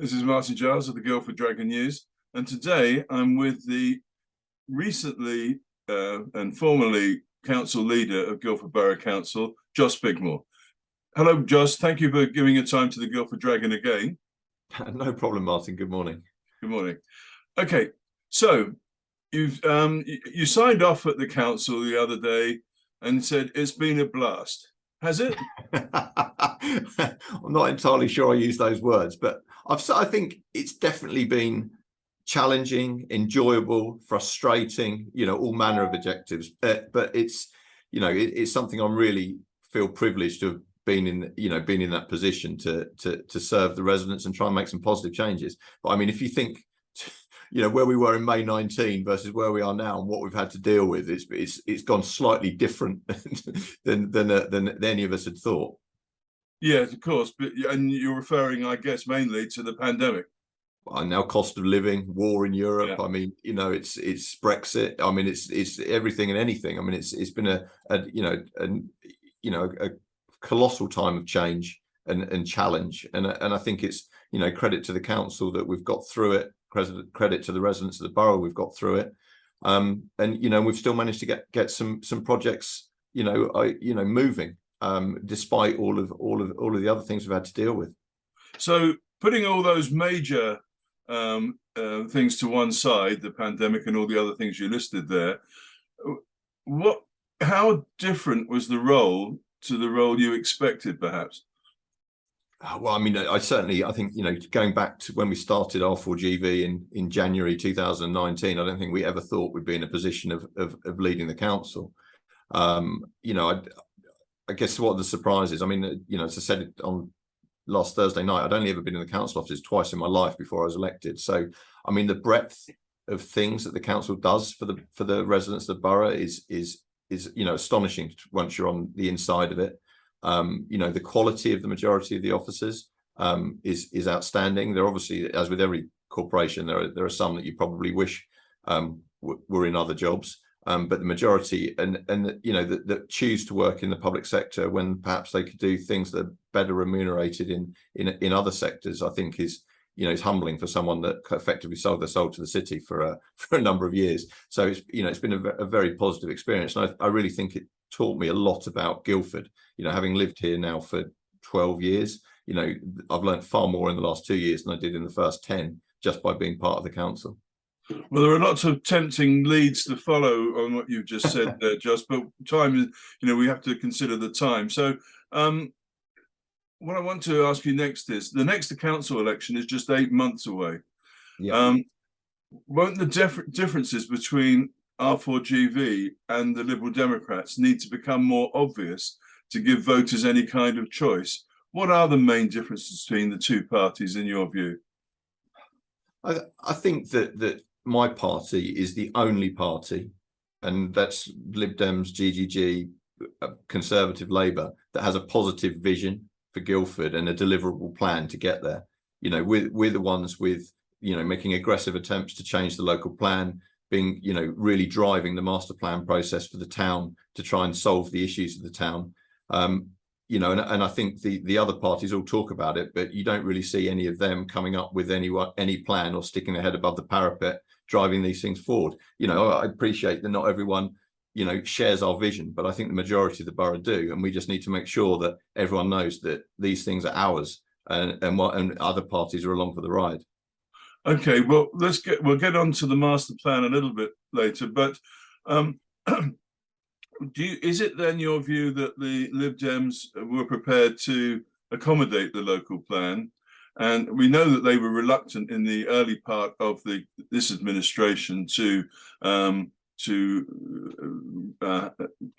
This is Martin Giles of the Guildford Dragon News, and today I'm with the recently and formerly council leader of Guildford Borough Council, Joss Bigmore. Hello, Joss. Thank you for giving your time to the Guildford Dragon again. No problem, Martin. Good morning. Good morning. Okay, so you signed off at the council the other day and said it's been a blast. Has it? I'm not entirely sure I use those words, but I think it's definitely been challenging, enjoyable, frustrating, all manner of adjectives. But it's, it's something I'm really feel privileged to have been in that position to serve the residents and try and make some positive changes. But I mean, if you think, where we were in May 19 versus where we are now and what we've had to deal with, it's gone slightly different than any of us had thought. Yes, of course, and you're referring, I guess, mainly to the pandemic. And now cost of living, war in Europe. Yeah. I mean, it's Brexit. I mean, it's everything and anything. I mean, it's been a colossal time of change and challenge. And I think it's credit to the council that we've got through it. Credit to the residents of the borough, we've got through it, and we've still managed to get some projects moving despite all of the other things we've had to deal with. So putting all those major things to one side, the pandemic and all the other things you listed there, how different was the role to the role you expected, perhaps? Well, I mean, I think, going back to when we started R4GV in January 2019, I don't think we ever thought we'd be in a position of leading the council. I guess what are the surprises? I mean, as I said on last Thursday night, I'd only ever been in the council offices twice in my life before I was elected. So, I mean, the breadth of things that the council does for the residents of the borough is astonishing once you're on the inside of it. The quality of the majority of the officers is outstanding. There obviously, as with every corporation, there are some that you probably wish were in other jobs, but the majority that choose to work in the public sector when perhaps they could do things that are better remunerated in other sectors, I think is humbling for someone that effectively sold their soul to the city for a number of years. So it's been a very positive experience, and I really think it taught me a lot about Guildford. Having lived here now for 12 years, I've learned far more in the last 2 years than I did in the first 10 just by being part of the council. Well, there are lots of tempting leads to follow on what you've just said there, Joss, but time is, we have to consider the time. So what I want to ask you next is, the next council election is just 8 months away. Yeah. Won't the differences between R4GV and the Liberal Democrats need to become more obvious to give voters any kind of choice? What are the main differences between the two parties in your view? I think that my party is the only party, and that's Lib Dems, GGG, Conservative Labour, that has a positive vision for Guildford and a deliverable plan to get there. We're the ones with, making aggressive attempts to change the local plan, being, really driving the master plan process for the town to try and solve the issues of the town. And I think the other parties all talk about it, but you don't really see any of them coming up with any plan or sticking their head above the parapet, driving these things forward. I appreciate that not everyone, shares our vision, but I think the majority of the borough do, and we just need to make sure that everyone knows that these things are ours, and other parties are along for the ride. Okay, well, we'll get on to the master plan a little bit later, but is it then your view that the Lib Dems were prepared to accommodate the local plan? And we know that they were reluctant in the early part of this administration to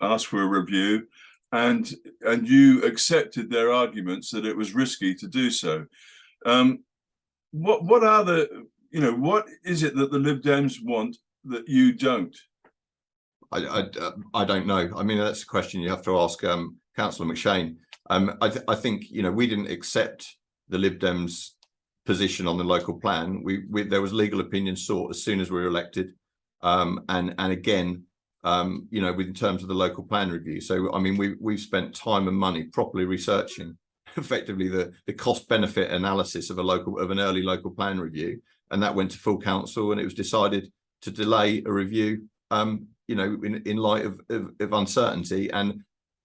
ask for a review, and you accepted their arguments that it was risky to do so. What are what is it that the Lib Dems want that you don't? I don't know. I mean, that's a question you have to ask Councillor McShane. I think we didn't accept the Lib Dems' position on the local plan. There was legal opinion sought as soon as we were elected, and again, in terms of the local plan review. So I mean, we've spent time and money properly researching effectively the cost benefit analysis of an early local plan review, and that went to full council, and it was decided to delay a review, in light of uncertainty and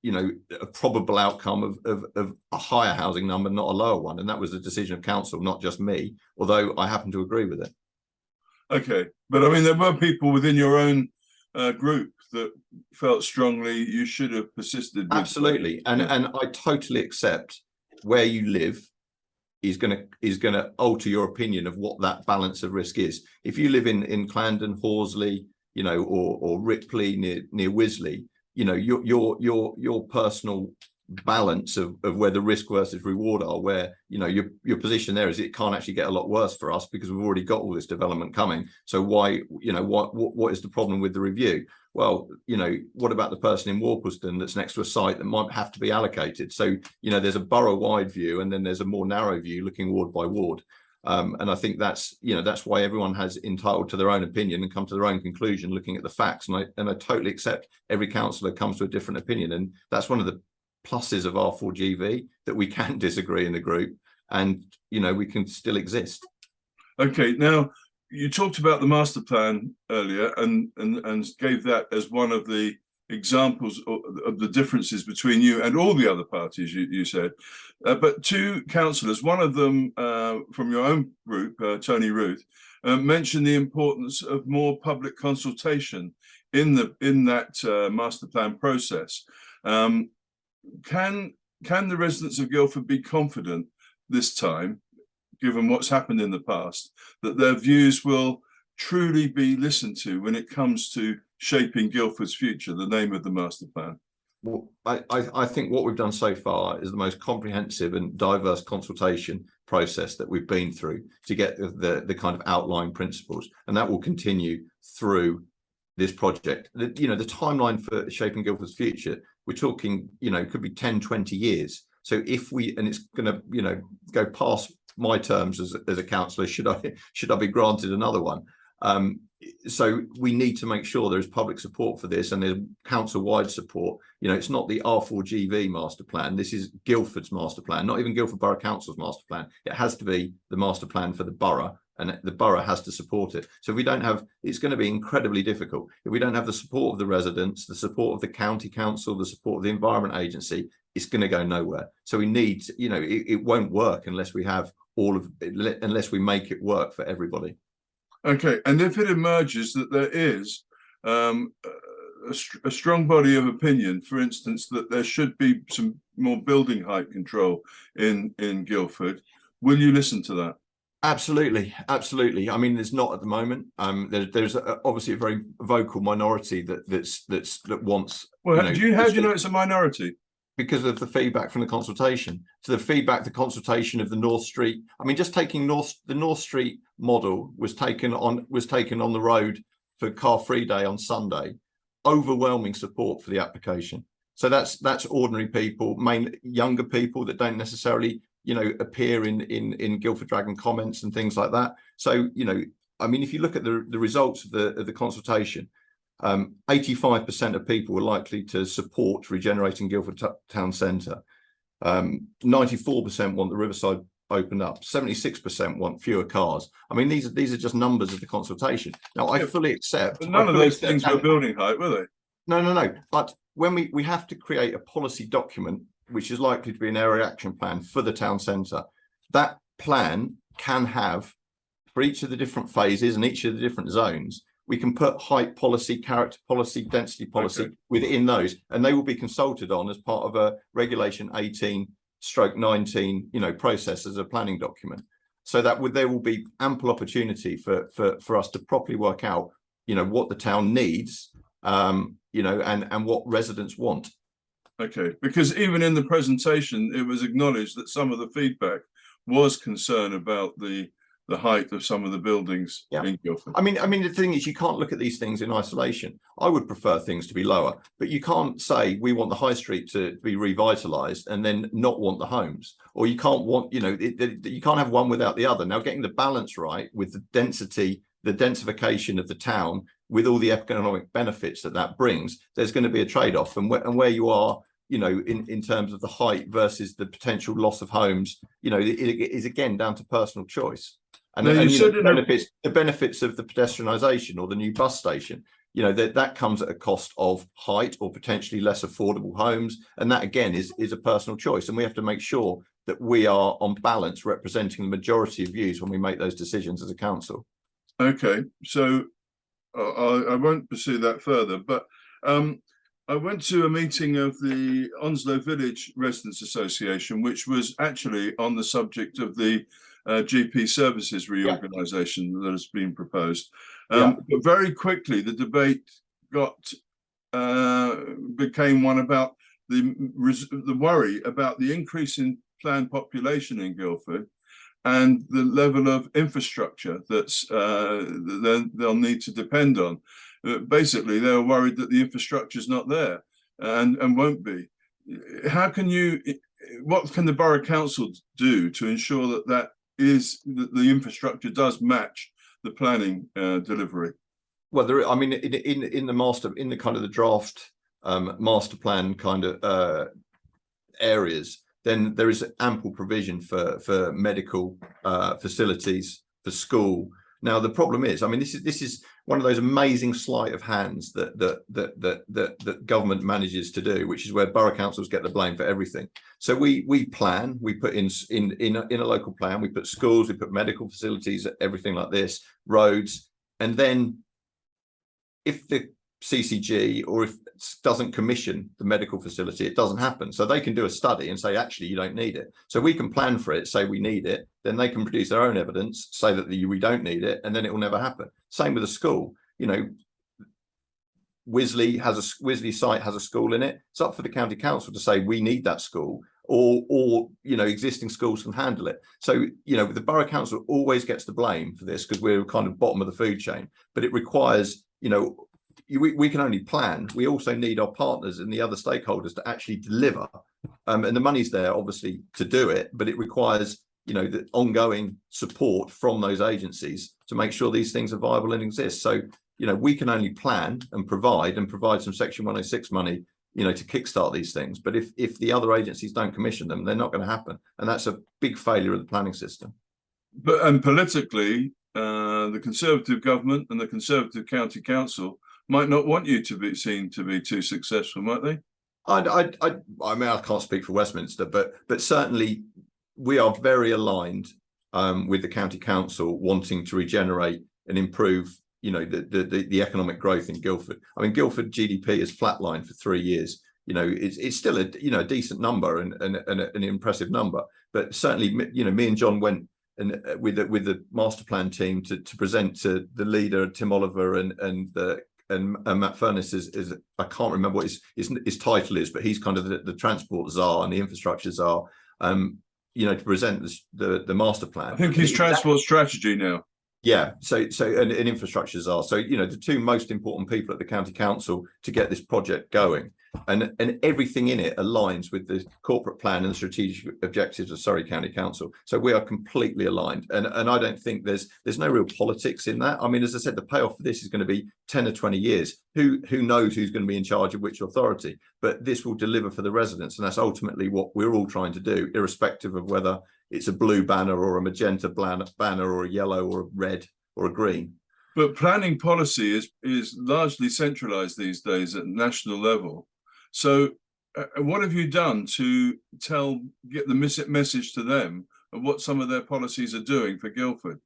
a probable outcome of a higher housing number, not a lower one. And that was the decision of council, not just me, although I happen to agree with it. Okay, but I mean, there were people within your own group that felt strongly you should have persisted with absolutely, and I totally accept where you live is going to alter your opinion of what that balance of risk is. If you live in Clarendon, Horsley, or Ripley near Wisley, your personal balance of where the risk versus reward are, where your position there is it can't actually get a lot worse for us because we've already got all this development coming. So why, what is the problem with the review? Well, what about the person in Worplesdon that's next to a site that might have to be allocated? So there's a borough-wide view, and then there's a more narrow view looking ward by ward. And I think that's why everyone has entitled to their own opinion and come to their own conclusion looking at the facts. And I totally accept every councillor comes to a different opinion, and that's one of the pluses of R4GV, that we can disagree in the group, and we can still exist. Okay, now you talked about the master plan earlier, and gave that as one of the examples of the differences between you and all the other parties, you said. But two councillors, one of them from your own group, Tony Ruth, mentioned the importance of more public consultation in that master plan process. Can the residents of Guildford be confident this time, given what's happened in the past, that their views will truly be listened to when it comes to shaping Guildford's future, the name of the master plan? Well, I think what we've done so far is the most comprehensive and diverse consultation process that we've been through to get the kind of outline principles, and that will continue through this project. The timeline for shaping Guildford's future, we're talking, could be 10, 20 years. So if and it's going to, go past my terms as a councillor, should I be granted another one? So we need to make sure there's public support for this, and there's council-wide support. It's not the R4GV master plan. This is Guildford's master plan, not even Guildford Borough Council's master plan. It has to be the master plan for the borough, and the borough has to support it. So if we don't have, it's going to be incredibly difficult. If we don't have the support of the residents, the support of the county council, the support of the Environment Agency, it's going to go nowhere. So we need, it won't work unless we have unless we make it work for everybody. Okay, and if it emerges that there is a strong body of opinion, for instance, that there should be some more building height control in Guildford, will you listen to that? Absolutely. I mean, there's not at the moment. There's obviously a very vocal minority that wants. Well, how do you know it's a minority? Because of the feedback from the consultation. So the consultation of the North Street. I mean, just taking the North Street model was taken on the road for Car Free Day on Sunday. Overwhelming support for the application. So that's ordinary people, mainly younger people that don't necessarily appear in Guildford Dragon comments and things like that. So I mean, if you look at the results of the consultation, 85% of people were likely to support regenerating Guildford town centre. 94% want the riverside opened up. 76% want fewer cars. I mean, these are just numbers of the consultation. Now, I fully accept. But none of those things were building height, were they? No. But when we have to create a policy document, which is likely to be an area action plan for the town centre, that plan can have, for each of the different phases and each of the different zones, we can put height policy, character policy, density policy within those, and they will be consulted on as part of a regulation 18/19, process as a planning document. So that there will be ample opportunity for us to properly work out, what the town needs, and what residents want. Okay, because even in the presentation, it was acknowledged that some of the feedback was concern about the height of some of the buildings in Guildford. I mean, the thing is, you can't look at these things in isolation. I would prefer things to be lower, but you can't say we want the high street to be revitalized and then not want the homes, or you can't want, you can't have one without the other. Now, getting the balance right with the density, the densification of the town, with all the economic benefits that brings, there's going to be a trade-off, and where you are you know, in terms of the height versus the potential loss of homes, you know, it is again down to personal choice. And, Now, you said the benefits of the pedestrianisation or the new bus station, you know, that comes at a cost of height or potentially less affordable homes. And that, again, is a personal choice. And we have to make sure that we are on balance representing the majority of views when we make those decisions as a council. Okay, so I won't pursue that further, but I went to a meeting of the Onslow Village Residents Association, which was actually on the subject of the GP services reorganisation that has been proposed. But very quickly, the debate became one about the worry about the increase in planned population in Guildford and the level of infrastructure that's they'll need to depend on. Basically, they're worried that the infrastructure is not there and won't be. What can the Borough Council do to ensure that the infrastructure does match the planning delivery? Well, I mean, in the kind of the draft master plan kind of areas, then there is ample provision for medical facilities, for school. Now, the problem is, I mean, this is one of those amazing sleight of hands that government manages to do, which is where borough councils get the blame for everything. So we plan, we put in a local plan, we put schools, we put medical facilities, everything like this, roads, and then if the CCG or if it doesn't commission the medical facility, it doesn't happen. So they can do a study and say, actually, you don't need it. So we can plan for it, say we need it, then they can produce their own evidence, say that we don't need it, and then it will never happen. Same with a school. You know, Wisley site has a school in it. It's up for the county council to say we need that school, or you know, existing schools can handle it. So, you know, the borough council always gets the blame for this because we're kind of bottom of the food chain, but it requires, you know, we can only plan. We also need our partners and the other stakeholders to actually deliver. And the money's there, obviously, to do it, but it requires, you know, the ongoing support from those agencies to make sure these things are viable and exist. So, you know, we can only plan and provide some Section 106 money, you know, to kickstart these things. But if the other agencies don't commission them, they're not going to happen. And that's a big failure of the planning system. And politically, the Conservative government and the Conservative county council might not want you to be seen to be too successful, might they? I mean, I can't speak for Westminster, but certainly we are very aligned with the county council wanting to regenerate and improve, you know, the economic growth in Guildford. I mean, Guildford GDP has flatlined for 3 years. You know, it's still a decent number and an impressive number, but certainly, you know, me and John went and with the master plan team to present to the leader Tim Oliver and Matt Furness is I can't remember what his title is, but he's kind of the transport czar and the infrastructure czar, you know, to present the master plan. I think he's transport strategy now. Yeah, so and infrastructure czar. So, you know, the two most important people at the county council to get this project going, and everything in it aligns with the corporate plan and the strategic objectives of Surrey County Council. So we are completely aligned, and I don't think there's no real politics in that. I mean, as I said, the payoff for this is going to be 10 or 20 years. Who knows who's going to be in charge of which authority? But this will deliver for the residents, and that's ultimately what we're all trying to do, irrespective of whether it's a blue banner or a magenta banner or a yellow or a red or a green. But planning policy is largely centralized these days at national level. So what have you done to get the message to them of what some of their policies are doing for Guildford?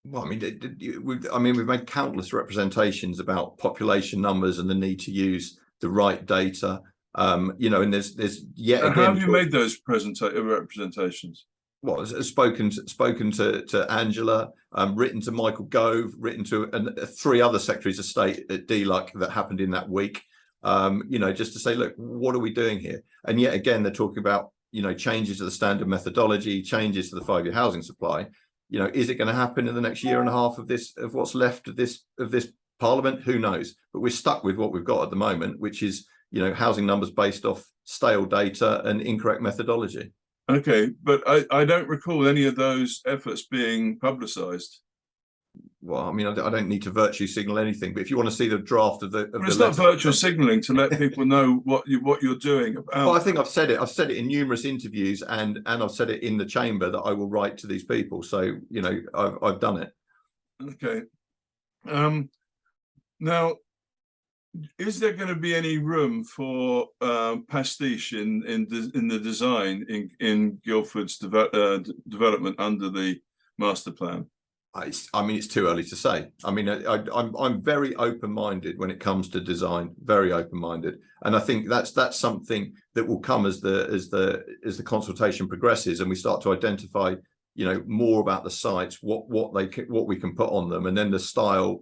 Well, I mean, we've made countless representations about population numbers and the need to use the right data. You know, and there's yet again. How have you made those representations? Well, spoken to Angela, written to Michael Gove, written to 3 other secretaries of state at DLUC that happened in that week. You know, just to say, look, what are we doing here? And yet again, they're talking about, you know, changes to the standard methodology, changes to the 5-year housing supply. You know, is it going to happen in the next year and a half of what's left of this parliament? Who knows? But we're stuck with what we've got at the moment, which is, you know, housing numbers based off stale data and incorrect methodology. Okay, but I don't recall any of those efforts being publicised. well, I mean, I don't need to virtue signal anything, but if you want to see the draft of the Well, it's not virtual signalling to let people know what you're doing. Well, I think I've said it. I've said it in numerous interviews, and I've said it in the chamber that I will write to these people. So I've done it. Okay. Now, is there going to be any room for pastiche in the design in Guildford's development under the master plan? I mean, it's too early to say. I mean, I'm very open-minded when it comes to design, very open-minded, and I think that's something that will come as the consultation progresses and we start to identify, more about the sites, what we can put on them, and then the style,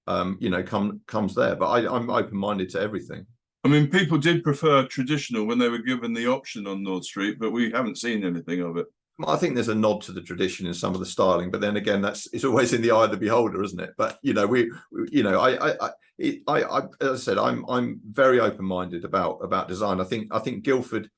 comes there. But I'm open-minded to everything. I mean, people did prefer traditional when they were given the option on North Street, but we haven't seen anything of it. I think there's a nod to the tradition in some of the styling, but then again, it's always in the eye of the beholder, isn't it? But as I said, I'm very open-minded about design. I think Guildford,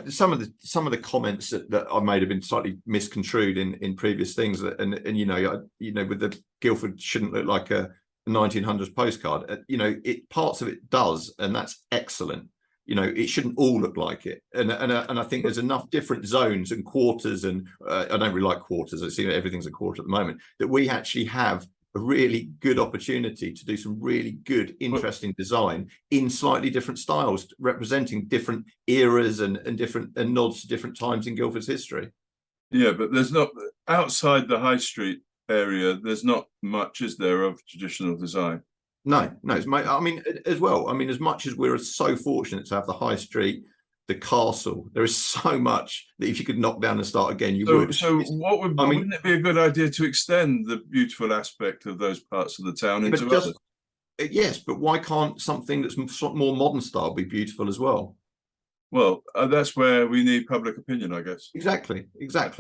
some of the comments that I made have been slightly misconstrued in previous things, with the Guildford shouldn't look like a 1900s postcard. Parts of it does, and that's excellent. It shouldn't all look like it, and I think there's enough different zones and quarters, and I don't really like quarters. I see everything's a quarter at the moment, that we actually have a really good opportunity to do some really good, interesting design in slightly different styles, representing different eras and nods to different times in Guildford's history. Yeah, but there's not, outside the high street area, there's not much, is there, of traditional design? No, I mean, as well, I mean, as much as we're so fortunate to have the high street, the castle, there is so much that if you could knock down and start again, you would. So wouldn't it be a good idea to extend the beautiful aspect of those parts of the town into others? Yes, but why can't something that's more modern style be beautiful as well? Well, that's where we need public opinion, I guess. Exactly,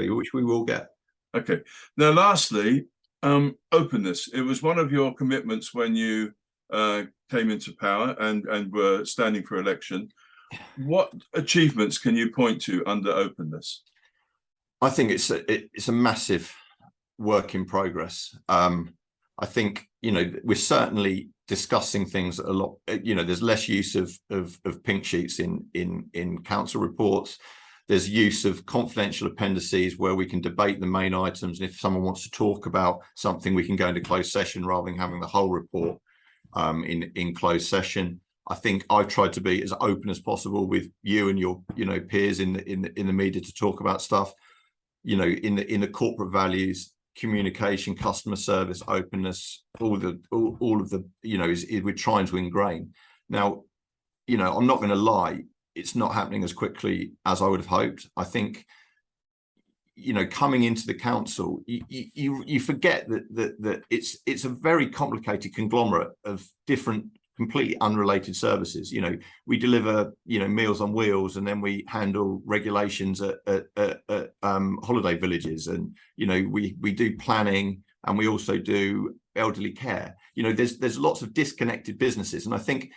which we will get. Okay. Now, lastly, openness. It was one of your commitments when you came into power and were standing for election. What achievements can you point to under openness? I think it's a massive work in progress. I think we're certainly discussing things a lot. There's less use of pink sheets in council reports. There's use of confidential appendices where we can debate the main items, and if someone wants to talk about something, we can go into closed session rather than having the whole report in closed session. I think I've tried to be as open as possible with you and your peers in the media to talk about stuff. In the corporate values, communication, customer service, openness, all of the we're trying to ingrain. Now, I'm not going to lie, it's not happening as quickly as I would have hoped. I think, coming into the council, you forget that it's a very complicated conglomerate of different, completely unrelated services. We deliver, Meals on Wheels, and then we handle regulations at holiday villages, and we do planning, and we also do elderly care. There's lots of disconnected businesses, and I think,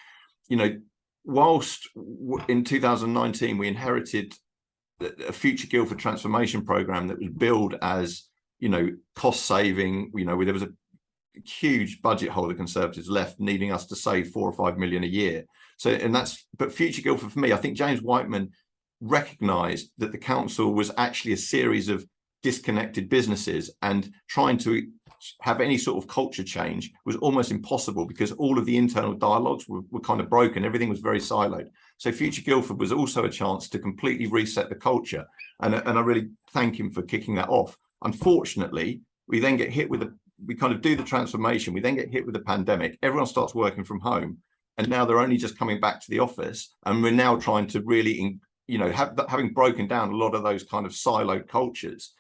whilst in 2019 we inherited a Future Guildford transformation program that was billed as cost saving, there was a huge budget hole the Conservatives left, needing us to save 4 or 5 million a year. But Future Guildford, for me, I think James Whiteman recognised that the council was actually a series of disconnected businesses, and trying to have any sort of culture change was almost impossible because all of the internal dialogues were kind of broken. Everything was very siloed. So Future Guildford was also a chance to completely reset the culture, and I really thank him for kicking that off. Unfortunately, we then get hit with we kind of do the transformation, we then get hit with the pandemic, everyone starts working from home, and now they're only just coming back to the office, and we're now trying to really having broken down a lot of those kind of siloed cultures.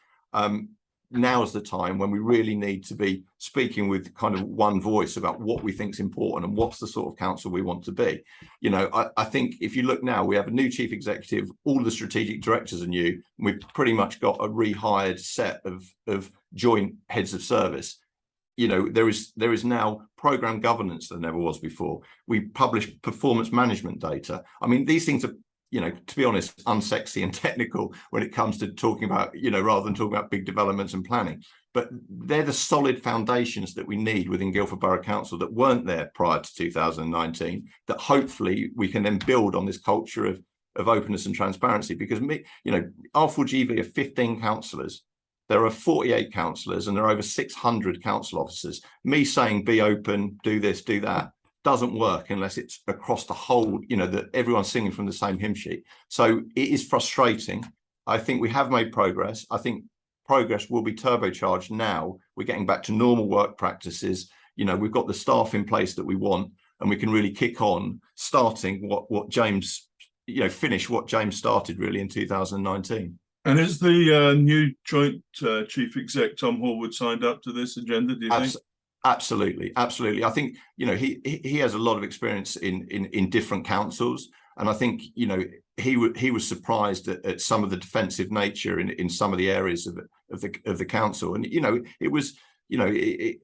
Now is the time when we really need to be speaking with kind of one voice about what we think is important and what's the sort of council we want to be. I think if you look now, we have a new chief executive, all the strategic directors are new, and we've pretty much got a rehired set of joint heads of service. There is now program governance that never was before. We publish performance management data. I mean, these things are to be honest, unsexy and technical when it comes to talking about, rather than talking about big developments and planning. But they're the solid foundations that we need within Guildford Borough Council that weren't there prior to 2019, that hopefully we can then build on this culture of openness and transparency. Because R4GV are 15 councillors. There are 48 councillors and there are over 600 council officers. Me saying be open, do this, do that, doesn't work unless it's across the whole, that everyone's singing from the same hymn sheet. So it is frustrating. I think we have made progress. I think progress will be turbocharged now. We're getting back to normal work practices. We've got the staff in place that we want, and we can really kick on, starting what James, finish what James started really in 2019. And is the new joint chief exec, Tom Horwood, signed up to this agenda, do you think? Absolutely. I think, he has a lot of experience in different councils. And I think, he was surprised at some of the defensive nature in some of the areas of the council. And, it was, being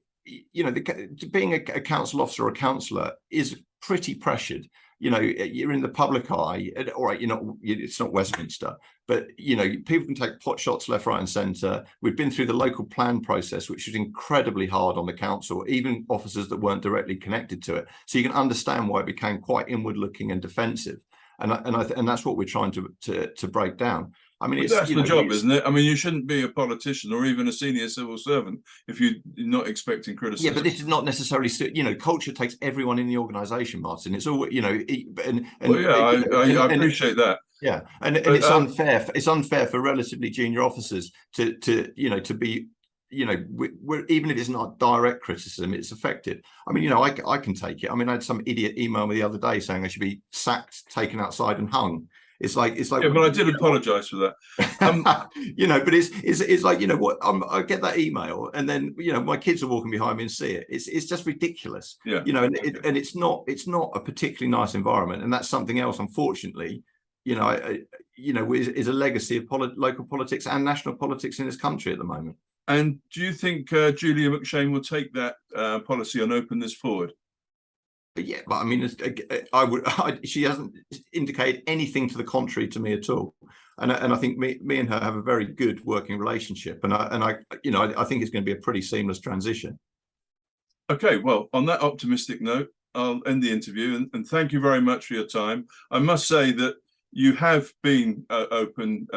a council officer or a councillor is pretty pressured. You're in the public eye. All right, it's not Westminster, but people can take pot shots left, right, and centre. We've been through the local plan process, which was incredibly hard on the council, even officers that weren't directly connected to it. So you can understand why it became quite inward-looking and defensive, and that's what we're trying to break down. I mean, that's the job, isn't it? I mean, you shouldn't be a politician or even a senior civil servant if you're not expecting criticism. Yeah, but this is not necessarily, culture takes everyone in the organisation, Martin. It's all, I appreciate that. Yeah, and it's unfair. It's unfair for relatively junior officers to be, we're, even if it's not direct criticism, it's effective. I mean, I can take it. I mean, I had some idiot email me the other day saying I should be sacked, taken outside, and hung. It's like. Yeah, but I did apologise for that. But it's like, what? I get that email, and then my kids are walking behind me and see it. It's just ridiculous. Yeah. And it's not a particularly nice environment, and that's something else, unfortunately. Is a legacy of local politics and national politics in this country at the moment. And do you think Julia McShane will take that policy on openness forward? Yeah, but I mean, she hasn't indicated anything to the contrary to me at all, and I think me and her have a very good working relationship, and I think it's going to be a pretty seamless transition. Okay, well, on that optimistic note, I'll end the interview, and thank you very much for your time. I must say that you have been open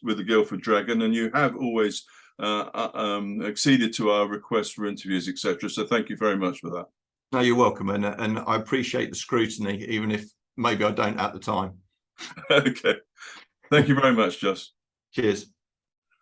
with the Guildford Dragon, and you have always acceded to our requests for interviews, etc. So thank you very much for that. No, you're welcome, and I appreciate the scrutiny, even if maybe I don't at the time. Okay. Thank you very much, Joss. Cheers.